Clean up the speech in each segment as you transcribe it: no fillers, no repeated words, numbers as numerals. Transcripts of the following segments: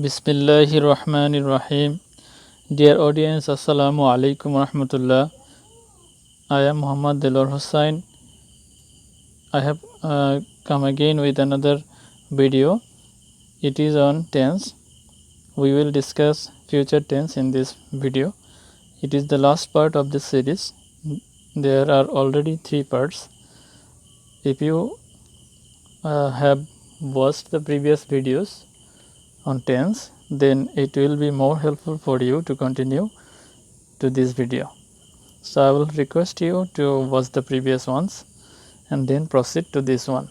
Bismillahirrahmanirrahim. Dear audience, Assalamu alaikum warahmatullah. I am Muhammad Delor Hussain. I have come again with another video. It is on tense. We will discuss future tense in this video. It is the last part of the series. There are already 3 parts. If you have watched the previous videos on tense, then it will be more helpful for you to continue to this video. So I will request you to watch the previous ones and then proceed to this one.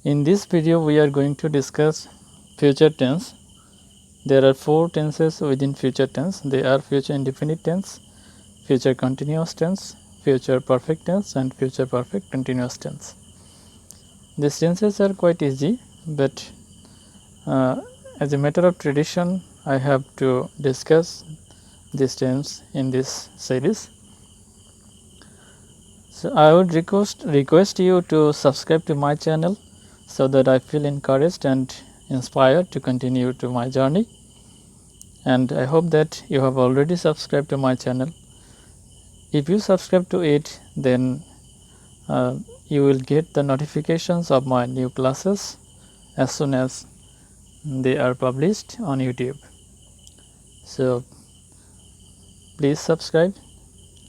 In this video we are going to discuss future tense. There are 4 tenses within future tense. They are future indefinite tense, future continuous tense, future perfect tense and future perfect continuous tense. These tenses are quite easy, but as a matter of tradition I have to discuss this tense in this series. So I would request you to subscribe to my channel so that I feel encouraged and inspired to continue to my journey, and I hope that you have already subscribed to my channel. If you subscribe to it, then you will get the notifications of my new classes as soon as they are published on YouTube. So please subscribe,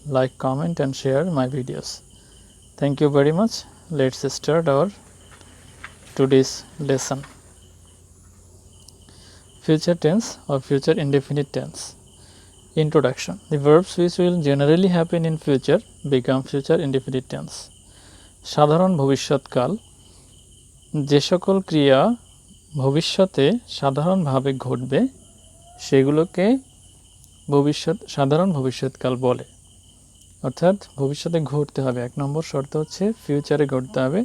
like, comment and share my videos. Thank you very much. Let's start our today's lesson. Future tense or future indefinite tense. Introduction. The verbs which will generally happen in future become future indefinite tense. সাধারণ ভবিষ্যৎকাল, যে সকল ক্রিয়া ভবিষ্যতে সাধারণভাবে ঘটবে সেগুলোকে সাধারণ ভবিষ্যৎকাল বলে। অর্থাৎ ভবিষ্যতে ঘটতে হবে। 1 নম্বর শর্ত হচ্ছে ফিউচারে ঘটতে হবে।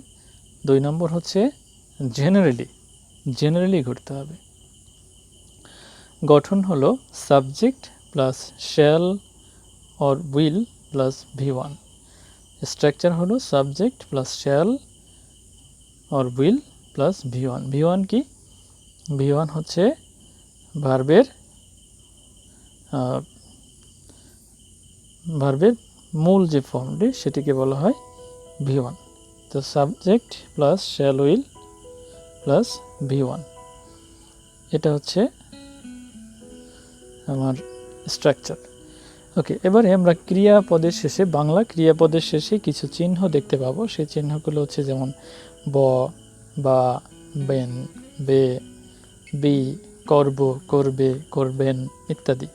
2 নম্বর হচ্ছে জেনারেলি ঘটতে হবে। গঠন হলো subject plus shall or will plus V1। Structure হলো subject plus shall or will plus V1। V1 কি? V1 হচ্ছে ভার্বের মূল যে ফর্মটি সেটিকে বলা হয় V1। তো subject plus shall will plus V1, এটা হচ্ছে আমার স্ট্রাকচার। ওকে, এবারে আমরা ক্রিয়াপদের শেষে, বাংলা ক্রিয়াপদের শেষে কিছু চিহ্ন দেখতে পাবো। সেই চিহ্নগুলো হচ্ছে যেমন ব, বা, বেন, বে, বি, করব, করবে, করবেন ইত্যাদি।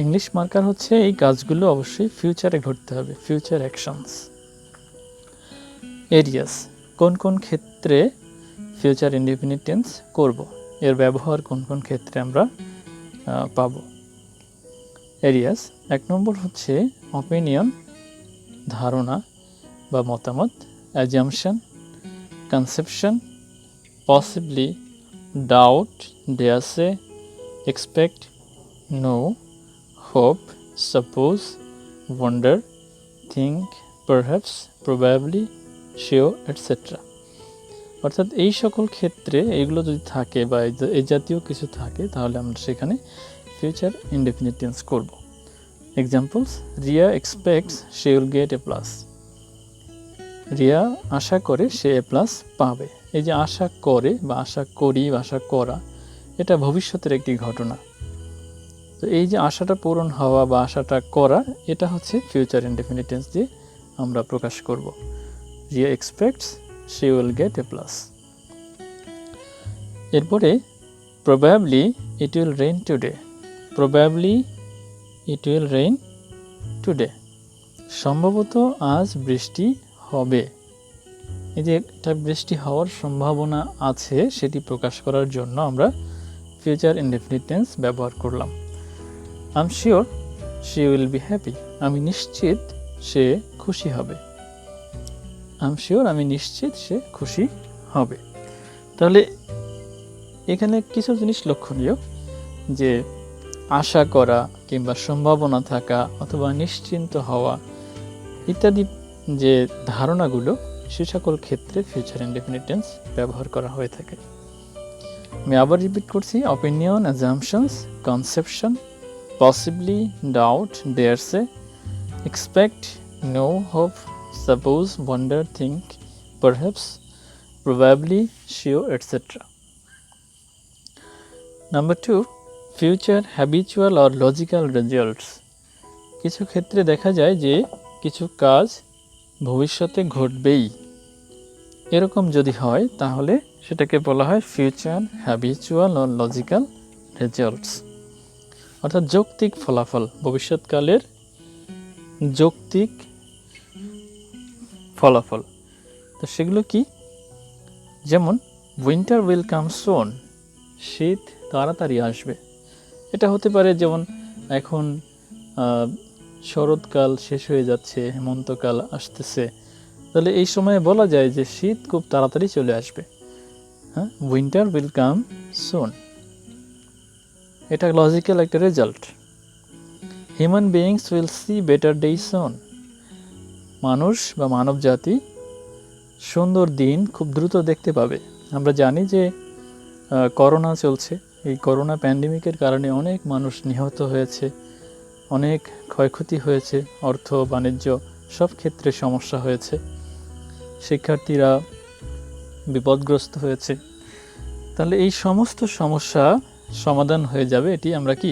ইংলিশ মার্কার হচ্ছে এই কাজগুলো অবশ্যই ফিউচারে ঘটতে হবে, ফিউচার অ্যাকশনস। এরিয়াস, কোন কোন ক্ষেত্রে ফিউচার ইনডিফিনিট টেন্স করব, এর ব্যবহার কোন কোন ক্ষেত্রে আমরা পাবো। এরিয়াস 1 নম্বর হচ্ছে অপিনিয়ন, ধারণা বা মতামত, assumption, conception, possibly, doubt, daresay, expect, know, hope, suppose, wonder, think, perhaps, probably, sure et cetera. অর্থাৎ এই সকল ক্ষেত্রে এইগুলো যদি থাকে বা এই জাতীয় কিছু থাকে তাহলে আমরা সেখানে ফিউচার ইনডেফিনিট টেন্স করব। Examples, Riya expects she will get A plus. Riya আশা করে সে এ প্লাস পাবে। এই যে আশা করে বা আশা করি বা আশা করা, এটা ভবিষ্যতের একটি ঘটনা। তো এই যে আশাটা পূরণ হওয়া বা আশাটা করা, এটা হচ্ছে ফিউচার ইনডেফিনিট টেন্স দিয়ে আমরা প্রকাশ করব। Riya expects she will get a plus. এরপরে probably it will rain today. Probably it will rain today. সম্ভবত আজ বৃষ্টি হবে। এই যে একটা বৃষ্টি হওয়ার সম্ভাবনা আছে সেটি প্রকাশ করার জন্য আমরা ফিউচার ইনডেফিনিট টেন্স ব্যবহার করলাম। I'm sure she will be happy. আমি নিশ্চিত সে খুশি হবে। I'm sure, আমি নিশ্চিত সে খুশি হবে। তাহলে এখানে কিছু জিনিস লক্ষণীয়, যে আশা করা কিংবা সম্ভাবনা থাকা অথবা নিশ্চিন্ত হওয়া ইত্যাদি যে ধারণাগুলো, সে সকল ক্ষেত্রে ফিউচার ইনডেফিনিট টেন্স ব্যবহার করা হয়ে থাকে। আমি আবার রিপিট করছি, opinion, assumptions, conception, possibly, doubt, dare say, expect, know, hope, suppose, wonder, think, perhaps, probably, sure, etcetera. Number 2, future habitual or logical results. কিছু ক্ষেত্রে দেখা যায় যে কিছু কাজ ভবিষ্যতে ঘটবেই, এরকম যদি হয় তাহলে সেটাকে বলা হয় future habitual or logical results, অর্থাৎ যৌক্তিক ফলাফল, ভবিষ্যৎকালের যৌক্তিক ফলাফল। তো সেগুলো কি? যেমন উইন্টার উইল কাম সুন, শীত তাড়াতাড়ি আসবে। এটা হতে পারে যেমন এখন শরৎকাল শেষ হয়ে যাচ্ছে, হেমন্তকাল আসতেছে, তাহলে এই সময়ে বলা যায় যে শীত খুব তাড়াতাড়ি চলে আসবে। হ্যাঁ, উইন্টার উইল কাম সুন, এটা লজিক্যাল একটা result. Human beings will see better days soon, মানুষ বা মানব জাতি সুন্দর দিন খুব দ্রুত দেখতে পাবে। আমরা জানি যে করোনা চলছে, এই করোনা প্যান্ডেমিকের কারণে অনেক মানুষ নিহত হয়েছে, অনেক ক্ষয়ক্ষতি হয়েছে, অর্থ বাণিজ্য সব ক্ষেত্রে সমস্যা হয়েছে, শিক্ষার্থীরা বিপদগ্রস্ত হয়েছে। তাহলে এই সমস্ত সমস্যা সমাধান হয়ে যাবে, এটি আমরা কি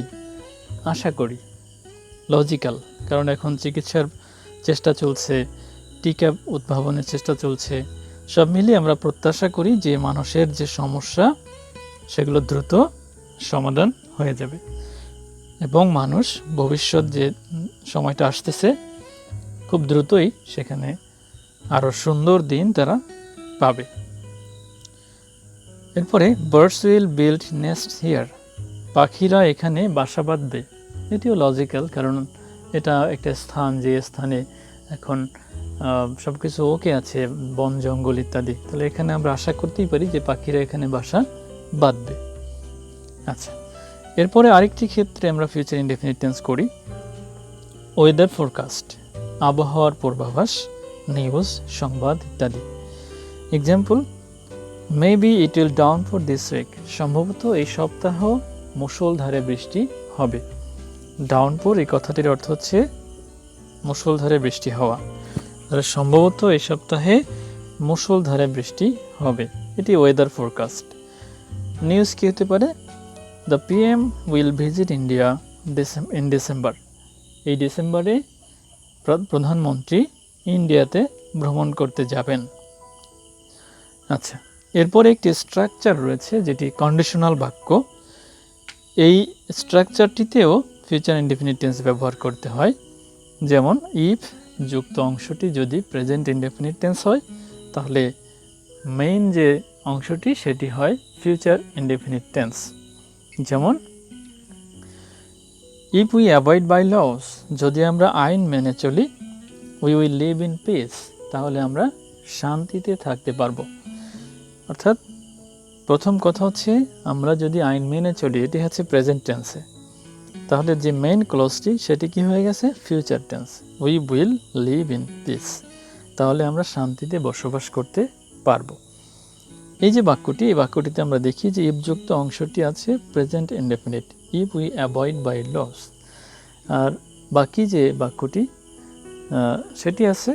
আশা করি, লজিক্যাল। কারণ এখন চিকিৎসার চেষ্টা চলছে, টিকা উদ্ভাবনের চেষ্টা চলছে, সব মিলিয়ে আমরা প্রত্যাশা করি যে মানুষের যে সমস্যা সেগুলো দ্রুত সমাধান হয়ে যাবে এবং মানুষ ভবিষ্যৎ যে সময়টা আসতেছে খুব দ্রুতই সেখানে আরও সুন্দর দিন তারা পাবে। এরপরে birds will build nest here, পাখিরা এখানে বাসা বাঁধবে। এটিও লজিক্যাল, কারণ এটা একটা স্থান, যে স্থানে এখন সব কিছু ওকে আছে, বন জঙ্গল ইত্যাদি, তাহলে এখানে আমরা আশা করতেই পারি যে পাখিরা এখানে বাসা বাঁধবে। আচ্ছা, এরপরে আরেকটি ক্ষেত্রে আমরা ফিউচার ইনডেফিনিট টেন্স করি, ওয়েদার ফোরকাস্ট, আবহাওয়ার পূর্বাভাস, নিউজ, সংবাদ ইত্যাদি। Example, maybe it will down for this week, সম্ভবত এই সপ্তাহ মুষলধারে বৃষ্টি হবে। ডাউনপুর এই কথাটির অর্থ হচ্ছে মুষলধারে বৃষ্টি হওয়া, তাহলে সম্ভবত এই সপ্তাহে মুষলধারে বৃষ্টি হবে, এটি ওয়েদার ফোরকাস্ট। নিউজ কী হতে পারে? The PM will visit India in December, এই ডিসেম্বরে প্রধানমন্ত্রী ইন্ডিয়াতে ভ্রমণ করতে যাবেন। আচ্ছা, এরপরে একটি স্ট্রাকচার রয়েছে যেটি কন্ডিশনাল বাক্য, এই স্ট্রাকচারটিতেও ফিউচার ইনডেফিনিট টেন্স ব্যবহার করতে হয়। যেমন ইফ যুক্ত অংশটি যদি প্রেজেন্ট ইনডেফিনিট টেন্স হয় তাহলে মেইন যে অংশটি সেটি হয় ফিউচার ইনডেফিনিট টেন্স। যেমন if we avoid by laws, যদি আমরা আইন মেনে চলি, we will live in peace, তাহলে আমরা শান্তিতে থাকতে পারবো। অর্থাৎ প্রথম কথা হচ্ছে আমরা যদি আইন মেনে চলি, এটি হচ্ছে প্রেজেন্ট টেন্সে, তাহলে যে মেইন ক্লজটি সেটি কি হয়ে গেছে? Future tense, we will live in peace, তাহলে আমরা শান্তিতে বসবাস করতে পারবো। এই যে বাক্যটি, এই বাক্যটিতে আমরা দেখি যে ইফযুক্ত অংশটি আছে present indefinite, if we avoid by laws, আর বাকি যে বাক্যটি সেটি আছে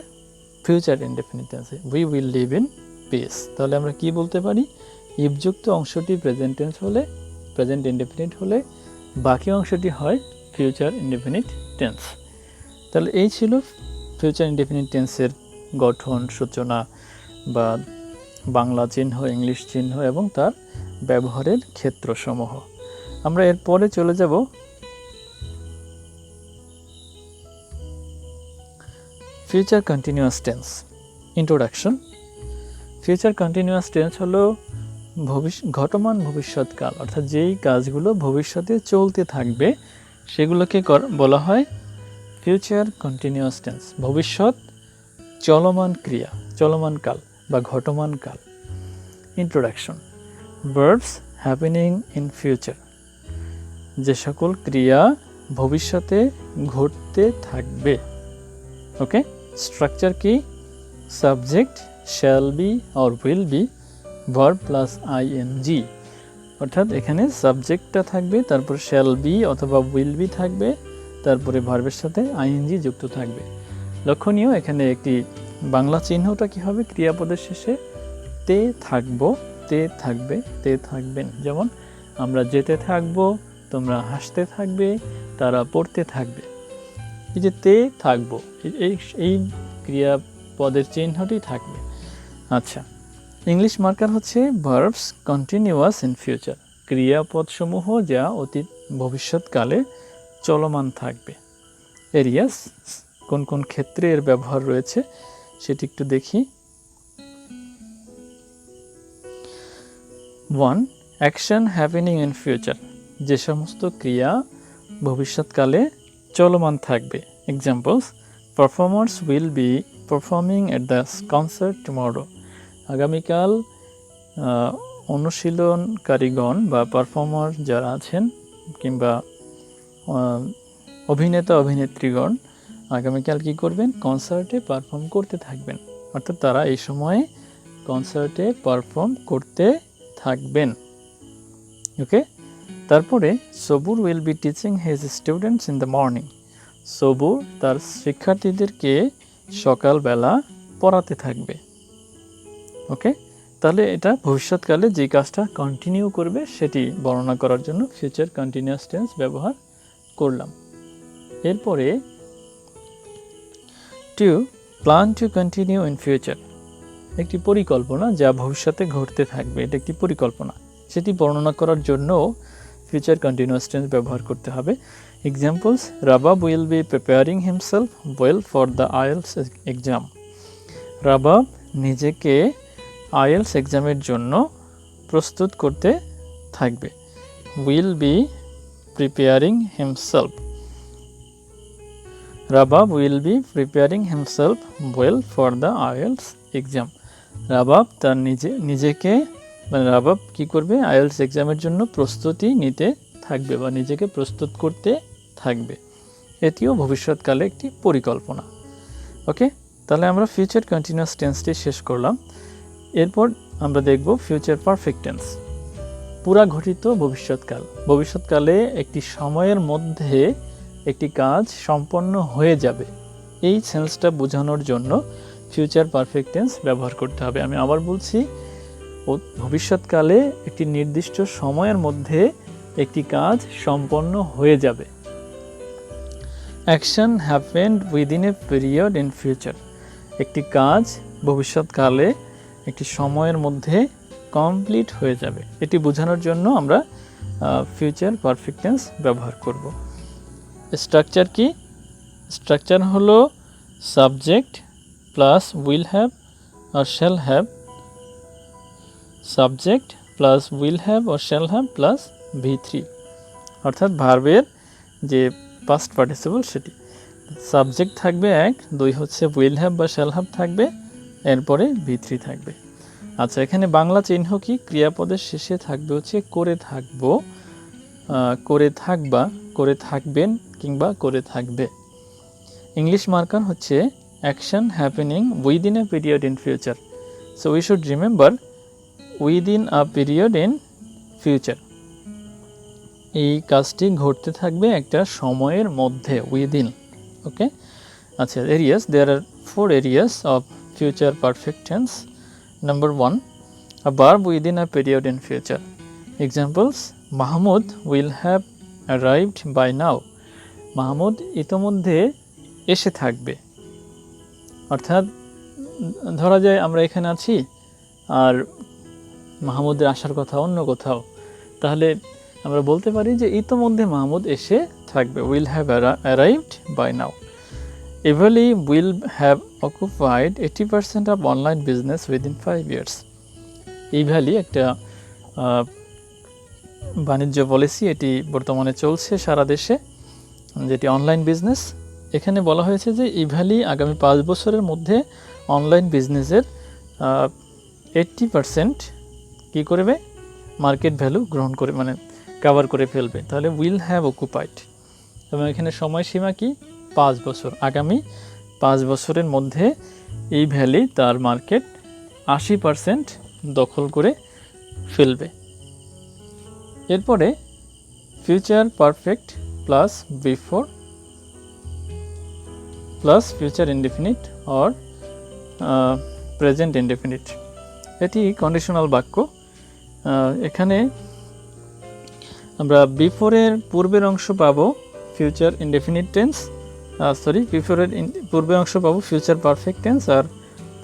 ফিউচার ইনডেফিনিট টেন্সে, we will live in peace. তাহলে আমরা কি বলতে পারি? ইফযুক্ত অংশটি প্রেজেন্ট টেন্স হলে, প্রেজেন্ট ইনডেফিনিট হলে, বাকি অংশটি হয় ফিউচার ইনডেফিনিট টেন্স। তাহলে এই ছিল ফিউচার ইনডেফিনিট টেন্সের গঠন, সূচনা বা বাংলা চিহ্ন, ইংলিশ চিহ্ন এবং তার ব্যবহারের ক্ষেত্রসমূহ। আমরা এরপরে চলে যাব future continuous tense. Introduction. Future continuous tense হলো ঘটমান ভবিষ্যৎকাল, অর্থাৎ যেই কাজগুলো ভবিষ্যতে চলতে থাকবে সেগুলোকে বলা হয় ফিউচার কন্টিনিউয়াস টেন্স, ভবিষ্যৎ চলমান ক্রিয়া, চলমান কাল বা ঘটমান কাল। Introduction. Verbs happening in future, যে সকল ক্রিয়া ভবিষ্যতে ঘটতে থাকবে। ওকে, স্ট্রাকচার কি? Subject shall be or will be, verb plus ING, অর্থাৎ এখানে সাবজেক্টটা থাকবে, তারপর শ্যাল বি অথবা উইল বি থাকবে, তারপরে ভার্বের সাথে আইএনজি যুক্ত থাকবে। লক্ষণীয় এখানে একটি বাংলা চিহ্নটা কি হবে, ক্রিয়াপদের শেষে তে থাকবো, তে থাকবে, তে থাকবেন। যেমন আমরা যেতে থাকবো, তোমরা হাসতে থাকবে, তারা পড়তে থাকবে। এই যে তে থাকবো, এই ক্রিয়াপদের চিহ্নটি থাকবে। আচ্ছা, ইংলিশ মার্কার হচ্ছে ভার্বস কন্টিনিউয়াস ইন ফিউচার, ক্রিয়াপদসমূহ যা অতীত ভবিষ্যৎকালে চলমান থাকবে। এরিয়াস, কোন কোন ক্ষেত্রে এর ব্যবহার রয়েছে সেটি একটু দেখি। 1. অ্যাকশন হ্যাপেনিং ইন ফিউচার, যে সমস্ত ক্রিয়া ভবিষ্যৎকালে চলমান থাকবে। Examples, performers will be performing at the concert tomorrow, আগামীকাল অনুশীলনকারীগণ বা পারফর্মার যারা আছেন কিংবা অভিনেতা অভিনেত্রীগণ আগামীকাল কী করবেন, কনসার্টে পারফর্ম করতে থাকবেন। অর্থাৎ তারা এই সময়ে কনসার্টে পারফর্ম করতে থাকবেন। ওকে, তারপরে Sabur will be teaching his students in the morning, Sabur তার শিক্ষার্থীদেরকে সকালবেলা পড়াতে থাকবে। ওকে, তাহলে এটা ভবিষ্যৎকালে যে কাজটা কন্টিনিউ করবে সেটি বর্ণনা করার জন্য ফিউচার কন্টিনিউয়াস টেন্স ব্যবহার করলাম। এরপরে 2. Plan to continue in future, একটি পরিকল্পনা যা ভবিষ্যতে ঘটতে থাকবে, এটা একটি পরিকল্পনা, সেটি বর্ণনা করার জন্য ফিউচার কন্টিনিউয়াস টেন্স ব্যবহার করতে হবে। Examples, rabab will be preparing himself well for the IELTS exam, rabab নিজেকে আইএলস এক্সামের জন্য প্রস্তুত করতে থাকবে। Will be preparing himself, rabab will be preparing himself well for the IELTS exam, rabab তার নিজেকে মানে রাবাব কী করবে, আইএলস এক্সামের জন্য প্রস্তুতি নিতে থাকবে বা নিজেকে প্রস্তুত করতে থাকবে। এটিও ভবিষ্যৎকালে একটি পরিকল্পনা। ওকে, তাহলে আমরা ফিউচার কন্টিনিউয়াস টেন্সটি শেষ করলাম। এরপর আমরা দেখব ফিউচার পারফেক্ট টেন্স, পুরা ঘটিত ভবিষ্যৎকাল। ভবিষ্যৎকালে একটি সময়ের মধ্যে একটি কাজ সম্পন্ন হয়ে যাবে, এই সেন্সটা বোঝানোর জন্য ফিউচার পারফেক্ট টেন্স ব্যবহার করতে হবে। আমি আবার বলছি, ভবিষ্যৎকালে একটি নির্দিষ্ট সময়ের মধ্যে একটি কাজ সম্পন্ন হয়ে যাবে। Action happened within a period in future, একটি কাজ ভবিষ্যৎকালে একটি সময়ের মধ্যে কমপ্লিট হয়ে যাবে, এটি বোঝানোর জন্য আমরা ফিউচার পারফেক্ট টেন্স ব্যবহার করব। স্ট্রাকচার কি? স্ট্রাকচার হলো সাবজেক্ট প্লাস উইল হ্যাভ আর shall have, subject plus will have আর শ্যাল হ্যাভ প্লাস V3, অর্থাৎ ভার্বের যে পাস্ট পার্টিসিপল সেটি। সাবজেক্ট থাকবে 1, 2 হচ্ছে উইল হ্যাভ বা শ্যাল হ্যাভ থাকবে, এরপরে V3 থাকবে। আচ্ছা, এখানে বাংলা চিহ্ন কি? ক্রিয়াপদের শেষে থাকবে হচ্ছে করে থাকবো, করে থাকবা, করে থাকবেন কিংবা করে থাকবে। ইংলিশ মার্কার হচ্ছে action happening within a period in future, so we should remember within a period in future, এই কাজটি ঘটতে থাকবে একটা সময়ের মধ্যে, উইদিন। ওকে, আচ্ছা, areas, there are 4 areas of future perfect tense. Number 1, a verb within a period in future. Examples, Mahmud will have arrived by now. Mahmud ইতোমধ্যে এসে থাকবে। অর্থাৎ ধরা যায় আমরা এখানে আছি আর মাহমুদের আসার কথা অন্য কোথাও, তাহলে আমরা বলতে পারি যে ইতোমধ্যে মাহমুদ এসে থাকবে, will have arrived by now. Evali will have occupied 80% of online business within 5 years. Evali একটা বাণিজ্য পলিসি, এটি বর্তমানে চলছে সারা দেশে, যেটি অনলাইন বিজনেস। এখানে বলা হয়েছে যে ইভালি আগামী 5 বছরের মধ্যে অনলাইন বিজনেসের 80% কী করবে, মার্কেট ভ্যালু গ্রহণ করে মানে কভার করে ফেলবে। তাহলে উইল হ্যাভ অকুপাইড, এবং এখানে সময়সীমা কি, 5 বছর। আগামী 5 বছরের মধ্যে এই ভ্যালি তার মার্কেট 80% দখল করে ফেলবে। এরপরে future perfect plus before plus future indefinite or present indefinite, এটি কন্ডিশনাল বাক্য। এখানে আমরা বিফোরের পূর্বের অংশ পাবো ফিউচার ইনডেফিনিট টেন্স, বিফোরের পূর্বের অংশ পাবো ফিউচার পারফেক্ট টেন্স, আর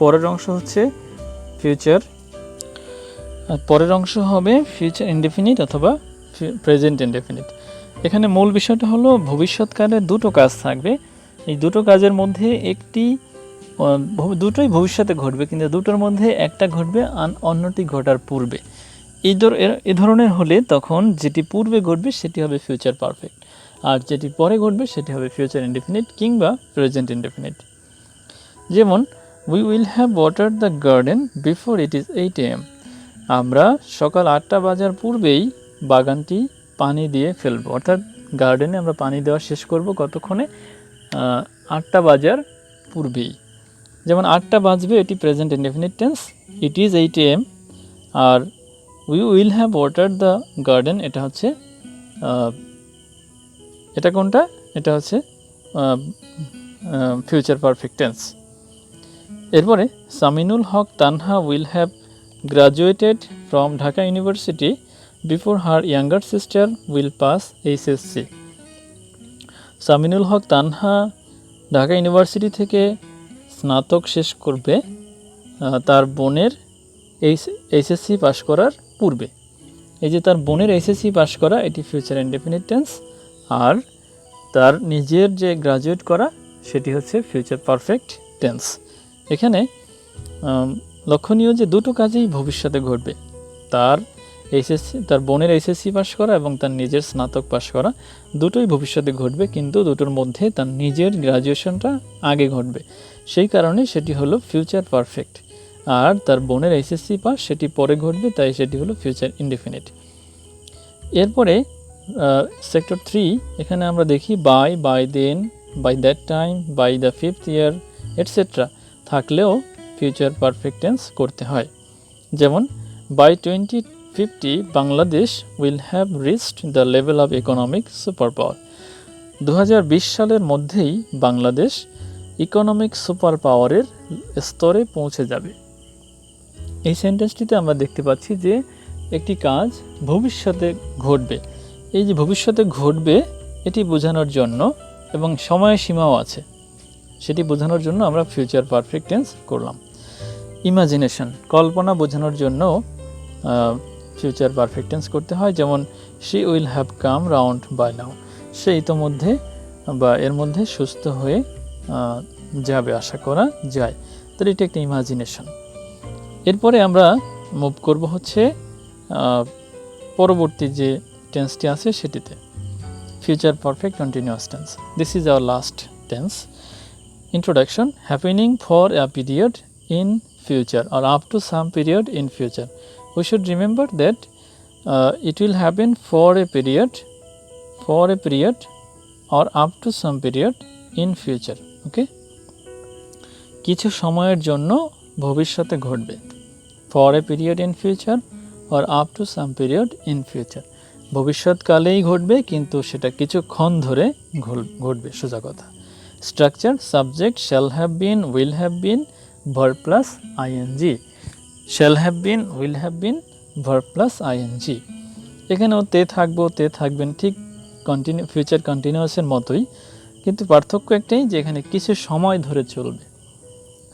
পরের অংশ হচ্ছে পরের অংশ হবে ফিউচার ইনডেফিনিট অথবা প্রেজেন্ট ইনডেফিনিট। এখানে মূল বিষয়টা হলো ভবিষ্যৎকালে দুটো কাজ থাকবে, এই দুটো কাজের মধ্যে দুটোই ভবিষ্যতে ঘটবে, কিন্তু দুটোর মধ্যে একটা ঘটবে অন্যটি ঘটার পূর্বে। এই ধরনের হলে তখন যেটি পূর্বে ঘটবে সেটি হবে ফিউচার পারফেক্ট, আর যেটি পরে ঘটবে সেটি হবে ফিউচার ইনডেফিনিট কিংবা প্রেজেন্ট ইনডেফিনিট। যেমন we will have water the garden before it is 8 AM, আমরা সকাল 8টা বাজার পূর্বেই বাগানটি পানি দিয়ে ফেলবো, অর্থাৎ গার্ডেনে আমরা পানি দেওয়া শেষ করব কতক্ষণে, 8টা বাজার পূর্বেই। যেমন 8টা বাজবে, এটি present indefinite tense, it is 8 AM, আর we will have water the garden এটা হচ্ছে এটা কোনটা, এটা হচ্ছে ফিউচার পারফেক্ট টেন্স। এরপরে Saminul Haque Tanha will have graduated from Dhaka university before her younger sister will pass HSC। Saminul Haque Tanha Dhaka university থেকে স্নাতক শেষ করবে তার বোনের HSC পাস করার পূর্বে। এই যে তার বোনের HSC পাস করা, এটি ফিউচার ইনডেফিনিট টেন্স, আর তার নিজের যে গ্রাজুয়েট করা সেটি হচ্ছে ফিউচার পারফেক্ট টেন্স। এখানে লক্ষণীয় যে দুটো কাজেই ভবিষ্যতে ঘটবে, তার বোনের HSC পাস করা এবং তার নিজের স্নাতক পাস করা দুটোই ভবিষ্যতে ঘটবে, কিন্তু দুটোর মধ্যে তার নিজের গ্রাজুয়েশনটা আগে ঘটবে, সেই কারণে সেটি হলো ফিউচার পারফেক্ট। আর তার বোনের HSC পাস সেটি পরে ঘটবে, তাই সেটি হলো ফিউচার ইনডেফিনিট। এরপরে সেক্টর 3, এখানে আমরা দেখি by then, by that time, by the 5th year etcetera থাকলেও ফিউচার পারফেক্ট টেন্স করতে হয়। যেমন by 2050 Bangladesh will have reached the level of economic super power, 2020 সালের মধ্যেই বাংলাদেশ ইকোনমিক সুপার পাওয়ারের স্তরে পৌঁছে যাবে। এই সেন্টেন্সটিতে আমরা দেখতে পাচ্ছি যে একটি কাজ ভবিষ্যতে ঘটবে। এই যে ভবিষ্যতে ঘটবে এটি বোঝানোর জন্য, এবং সময় সীমাও আছে, সেটি বোঝানোর জন্য আমরা ফিউচার পারফেক্ট টেন্স করলাম। ইমাজিনেশন, কল্পনা বোঝানোর জন্য ফিউচার পারফেক্ট টেন্স করতে হয়। যেমন she will have come round by now, সে ইতোমধ্যে বা এর মধ্যে সুস্থ হয়ে যাবে, আশা করা যায়। তাহলে এটা একটা ইমাজিনেশন। এরপরে আমরা মুভ করব হচ্ছে পরবর্তী যে টেন্সটি আছে সেটিতে, future perfect continuous tense. This is our last tense. Introduction, happening for a period in future or up to some period in future. We should remember that it will happen for a period or up to some period in future. Okay, কিছু সময়ের জন্য ভবিষ্যতে ঘটবে, for a period in future or up to some period in future, ভবিষ্যৎকালেই ঘটবে কিন্তু সেটা কিছুক্ষণ ধরে ঘটবে, সোজা কথা। Structure, subject shall have been, will have been, verb plus ing, shall have been, will have been, verb plus ing। এখানেও তে থাকবেন, ঠিক ফিউচার কন্টিনিউয়াসের মতোই, কিন্তু পার্থক্য একটাই যে এখানে কিছু সময় ধরে চলবে।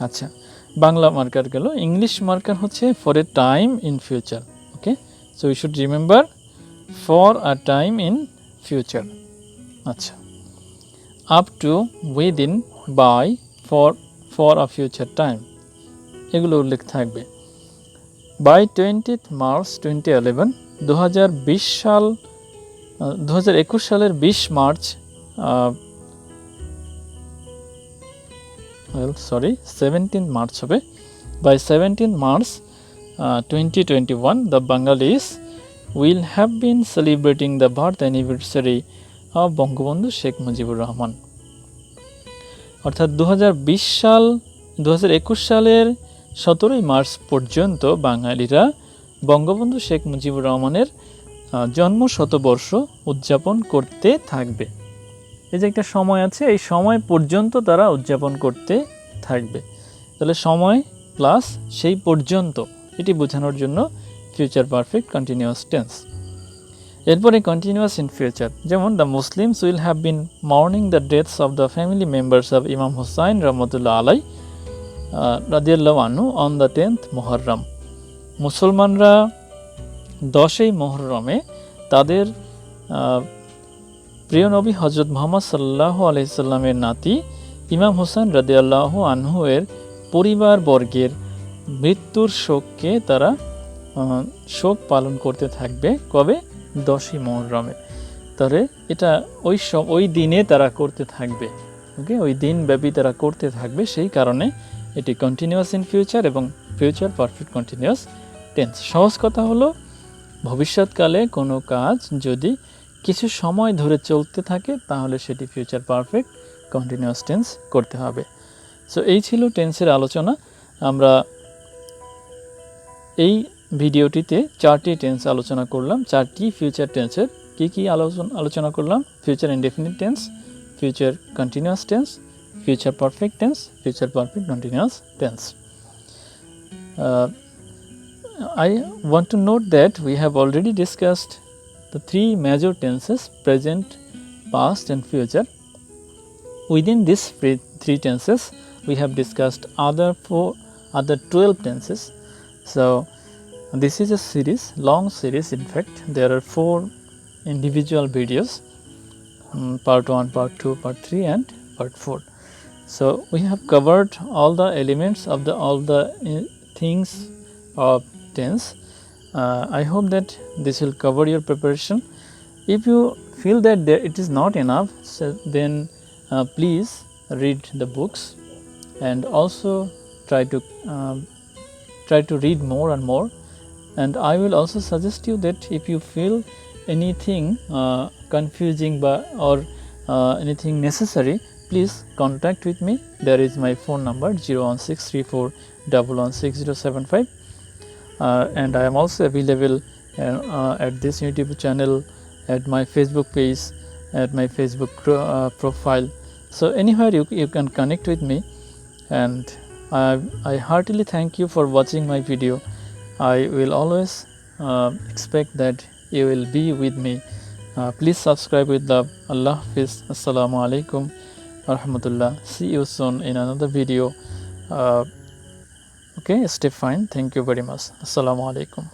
আচ্ছা, বাংলা মার্কার গেল, ইংলিশ মার্কার হচ্ছে for a time in future. Okay, so we should remember for a time in future. আচ্ছা, up to, within, by, for a future time, এগুলো উল্লেখ থাকবে। বাই 20th March 2011, 2021 সালের 20 মার্চ 17th মার্চ হবে। By 17th March 2021, the Bengalis will have been celebrating the birth anniversary of Bangabandhu Sheikh Mujibur Rahman. অর্থাৎ 2021 সালের 17ই March পর্যন্ত বাঙালিরা বঙ্গবন্ধু শেখ মুজিবুর রহমানের জন্ম শতবর্ষ উদযাপন করতে থাকবে। এই যে একটা সময় আছে, এই সময় পর্যন্ত তারা উদযাপন করতে থাকবে। তাহলে সময় প্লাস সেই পর্যন্ত, এটি বোঝানোর জন্য ফিউচার পারফেক্ট কন্টিনিউয়াস টেন্স। এরপরে কন্টিনিউয়াস ইন ফিউচার, যেমন the Muslims will have been morning the deaths of the family members of ইমাম হুসাইন রহমতুল্লাহ আলাই রাদিয়াল্লাহু আনহু অন দ্য 10th মুহররম। মুসলমানরা 10ই মুহররমে তাদের প্রিয় নবী হজরত মোহাম্মদ সাল্লাল্লাহু আলাইহি সাল্লামের নাতি ইমাম হুসাইন রাদিয়াল্লাহু আনহু এর পরিবারবর্গের মৃত্যুর শোককে তারা শোক পালন করতে থাকবে। কবে? 10ই মুহররমে। তাহলে এটা ওই দিনে তারা করতে থাকবে। ওকে, ওই দিন ব্যাপী তারা করতে থাকবে, সেই কারণে এটি কন্টিনিউয়াস ইন ফিউচার এবং ফিউচার পারফেক্ট কন্টিনিউয়াস টেন্স। সহজ কথা হলো, ভবিষ্যৎকালে কোনো কাজ যদি কিছু সময় ধরে চলতে থাকে তাহলে সেটি ফিউচার পারফেক্ট কন্টিনিউয়াস টেন্স করতে হবে। সো এই ছিল টেন্সের আলোচনা। আমরা এই ভিডিওটিতে 4টি টেন্স আলোচনা করলাম। 4টি ফিউচার টেন্সের কি আলোচনা করলাম? Future indefinite tense, future continuous tense, future perfect tense, future perfect continuous tense. I want to note that we have already discussed the 3 major tenses, present, past and future. Within these 3 tenses we have discussed other 12 tenses. So this is a series, long series. In fact, there are 4 individual videos, part 1, part 2, part 3 and part 4. So we have covered all the elements of all the things of tense. I hope that this will cover your preparation. If you feel that it is not enough, so then please read the books and also try to read more and more. And I will also suggest you that if you feel anything confusing or anything necessary, please contact with me. There is my phone number 01634116075. And I am also available at this YouTube channel, at my Facebook page, at my Facebook profile. So anywhere you can connect with me, and I heartily thank you for watching my video. I will always expect that you will be with me. Please subscribe with love. Allah Hafiz. Assalamu alaikum wa rahmatullah. See you soon in another video. Okay, stay fine. Thank you very much. Assalamu alaikum.